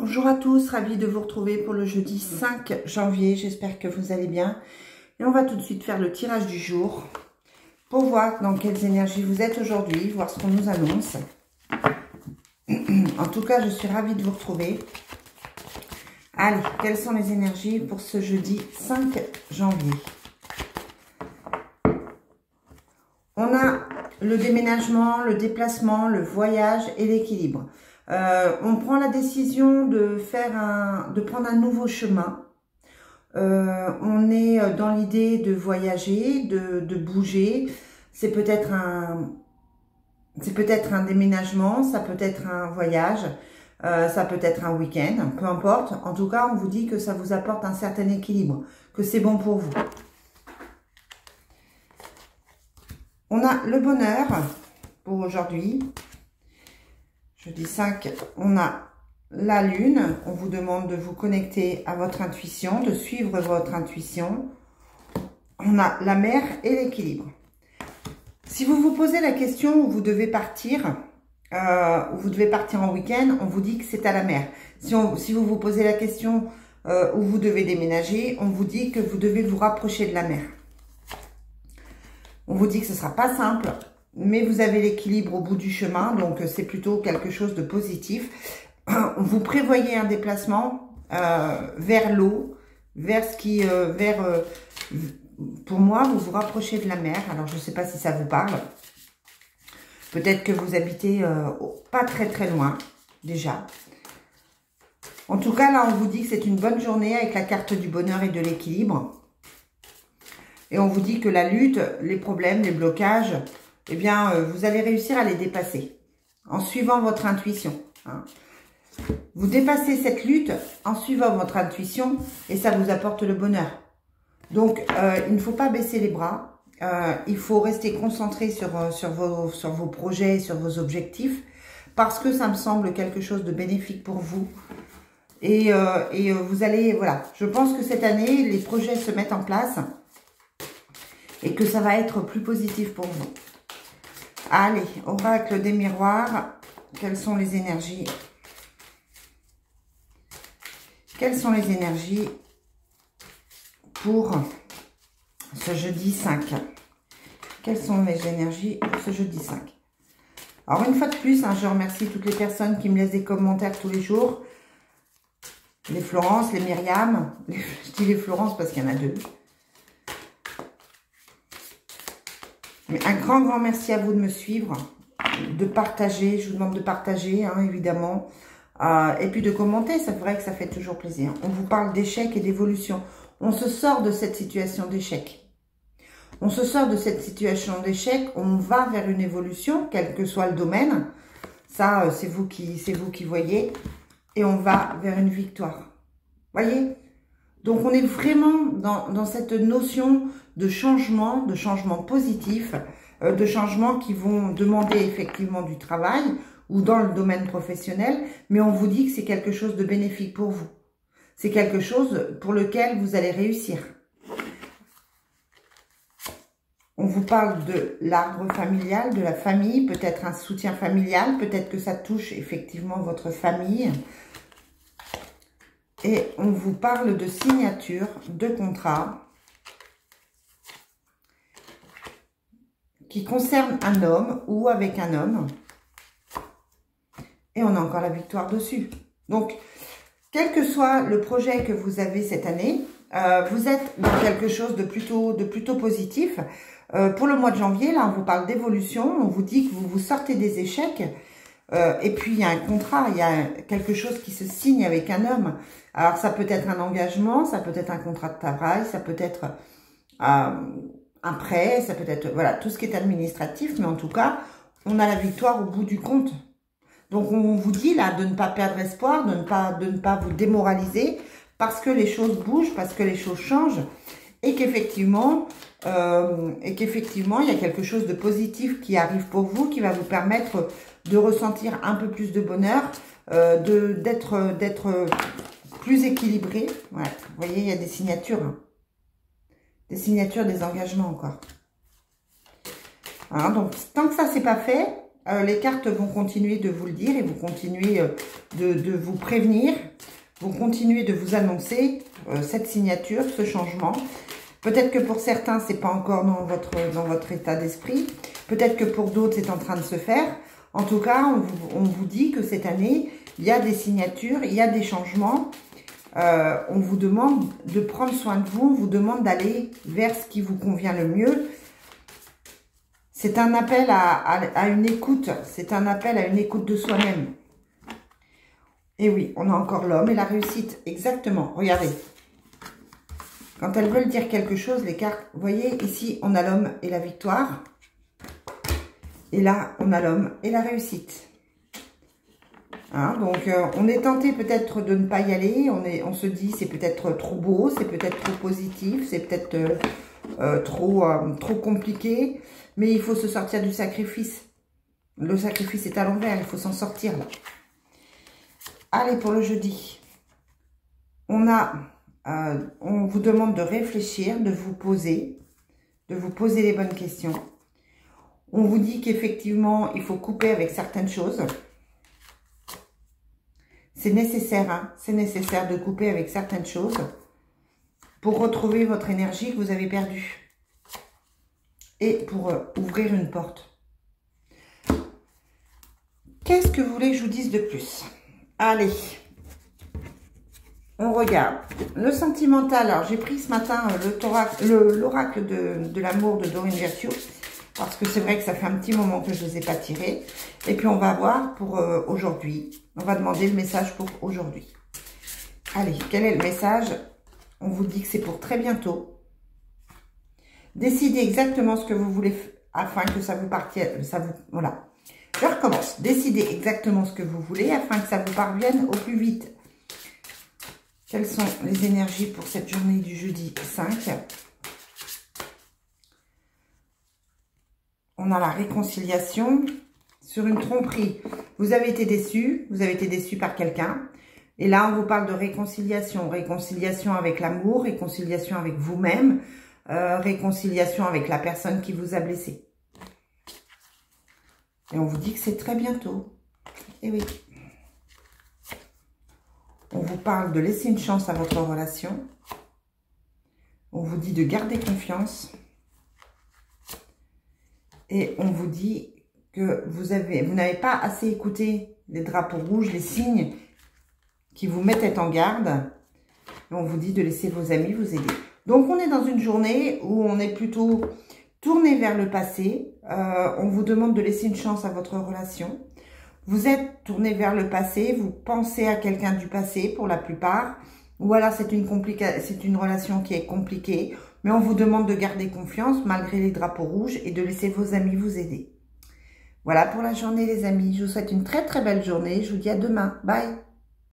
Bonjour à tous, ravie de vous retrouver pour le jeudi 5 janvier. J'espère que vous allez bien. Et on va tout de suite faire le tirage du jour pour voir dans quelles énergies vous êtes aujourd'hui, voir ce qu'on nous annonce. En tout cas, je suis ravie de vous retrouver. Allez, quelles sont les énergies pour ce jeudi 5 janvier? On a le déménagement, le déplacement, le voyage et l'équilibre. On prend la décision de prendre un nouveau chemin. On est dans l'idée de voyager, de bouger. C'est peut-être un déménagement, ça peut être un voyage, ça peut être un week-end, peu importe. En tout cas, on vous dit que ça vous apporte un certain équilibre, que c'est bon pour vous. On a le bonheur pour aujourd'hui. Jeudi 5, on a la lune. On vous demande de vous connecter à votre intuition, de suivre votre intuition. On a la mer et l'équilibre. Si vous vous posez la question où vous devez partir, en week-end, on vous dit que c'est à la mer. Si vous vous posez la question où vous devez déménager, on vous dit que vous devez vous rapprocher de la mer. On vous dit que ce ne sera pas simple, mais vous avez l'équilibre au bout du chemin, donc c'est plutôt quelque chose de positif. Vous prévoyez un déplacement vers l'eau, pour moi, vous vous rapprochez de la mer. Alors, je ne sais pas si ça vous parle. Peut-être que vous habitez pas très très loin, déjà. En tout cas, là, on vous dit que c'est une bonne journée avec la carte du bonheur et de l'équilibre. Et on vous dit que la lutte, les problèmes, les blocages, eh bien, vous allez réussir à les dépasser en suivant votre intuition. Hein. Vous dépassez cette lutte en suivant votre intuition et ça vous apporte le bonheur. Donc, il ne faut pas baisser les bras. Il faut rester concentré sur vos projets, sur vos objectifs, parce que ça me semble quelque chose de bénéfique pour vous. Et vous allez, voilà, je pense que cette année, les projets se mettent en place et que ça va être plus positif pour vous. Allez, oracle des miroirs, quelles sont les énergies? Quelles sont les énergies pour ce jeudi 5? Quelles sont les énergies pour ce jeudi 5? Alors, une fois de plus, hein, je remercie toutes les personnes qui me laissent des commentaires tous les jours. Les Florence, les Myriam. Je dis les Florence parce qu'il y en a deux. Mais un grand merci à vous de me suivre, de partager. Je vous demande de partager, hein, évidemment. Et puis de commenter, c'est vrai que ça fait toujours plaisir. On vous parle d'échec et d'évolution. On se sort de cette situation d'échec. On se sort de cette situation d'échec, on va vers une évolution, quel que soit le domaine. Ça, c'est vous qui voyez. Et on va vers une victoire. Voyez? Donc, on est vraiment dans cette notion de changement positif, de changements qui vont demander effectivement du travail ou dans le domaine professionnel, mais on vous dit que c'est quelque chose de bénéfique pour vous. C'est quelque chose pour lequel vous allez réussir. On vous parle de l'arbre familial, de la famille, peut-être un soutien familial, peut-être que ça touche effectivement votre famille. Et on vous parle de signature de contrat qui concerne un homme ou avec un homme. Et on a encore la victoire dessus. Donc, quel que soit le projet que vous avez cette année, vous êtes dans quelque chose de plutôt positif. Pour le mois de janvier, là, on vous parle d'évolution. On vous dit que vous vous sortez des échecs. Et puis, il y a un contrat, il y a quelque chose qui se signe avec un homme. Alors, ça peut être un engagement, ça peut être un contrat de travail, ça peut être un prêt, ça peut être, voilà, tout ce qui est administratif. Mais en tout cas, on a la victoire au bout du compte. Donc, on vous dit là de ne pas perdre espoir, de ne pas vous démoraliser, parce que les choses bougent, parce que les choses changent, et qu'effectivement, il y a quelque chose de positif qui arrive pour vous, qui va vous permettre de ressentir un peu plus de bonheur, d'être plus équilibré. Ouais, vous voyez, il y a des signatures. Hein. Des signatures, des engagements encore. Hein, donc, tant que ça, c'est pas fait, les cartes vont continuer de vous le dire et vont continuer de vous prévenir vont continuer de vous annoncer cette signature, ce changement. Peut-être que pour certains, c'est pas encore dans votre état d'esprit. Peut-être que pour d'autres, c'est en train de se faire. En tout cas, on vous dit que cette année, il y a des signatures, il y a des changements. On vous demande de prendre soin de vous, on vous demande d'aller vers ce qui vous convient le mieux. C'est un appel à une écoute, c'est un appel à une écoute de soi-même. Et oui, on a encore l'homme et la réussite, exactement, regardez. Quand elles veulent dire quelque chose, les cartes, vous voyez, ici, on a l'homme et la victoire. Et là, on a l'homme et la réussite. Hein, donc, on est tenté peut-être de ne pas y aller. On se dit, c'est peut-être trop beau, c'est peut-être trop positif, c'est peut-être trop compliqué. Mais il faut se sortir du sacrifice. Le sacrifice est à l'envers, il faut s'en sortir là. Allez, pour le jeudi. On vous demande de réfléchir, de vous poser les bonnes questions. On vous dit qu'effectivement, il faut couper avec certaines choses. C'est nécessaire, hein, c'est nécessaire de couper avec certaines choses pour retrouver votre énergie que vous avez perdue. Et pour ouvrir une porte. Qu'est-ce que vous voulez que je vous dise de plus? Allez, on regarde. Le sentimental, alors j'ai pris ce matin l'oracle de l'amour de Dorine Virtue, parce que c'est vrai que ça fait un petit moment que je ne les ai pas tirés. Et puis on va voir pour aujourd'hui. On va demander le message pour aujourd'hui. Allez, quel est le message? On vous dit que c'est pour très bientôt. Décidez exactement ce que vous voulez afin que ça vous parvienne. Voilà. Je recommence. Décidez exactement ce que vous voulez afin que ça vous parvienne au plus vite. Quelles sont les énergies pour cette journée du jeudi 5? On a la réconciliation sur une tromperie. Vous avez été déçu par quelqu'un. Et là, on vous parle de réconciliation. Réconciliation avec l'amour, réconciliation avec vous-même. Réconciliation avec la personne qui vous a blessé. Et on vous dit que c'est très bientôt. Et oui. On vous parle de laisser une chance à votre relation. On vous dit de garder confiance. Et on vous dit que vous n'avez pas assez écouté les drapeaux rouges, les signes qui vous mettaient en garde. Et on vous dit de laisser vos amis vous aider. Donc, on est dans une journée où on est plutôt tourné vers le passé. On vous demande de laisser une chance à votre relation. Vous êtes tourné vers le passé. Vous pensez à quelqu'un du passé pour la plupart. Ou alors, c'est une relation qui est compliquée. Mais on vous demande de garder confiance malgré les drapeaux rouges et de laisser vos amis vous aider. Voilà pour la journée, les amis. Je vous souhaite une très très belle journée. Je vous dis à demain. Bye!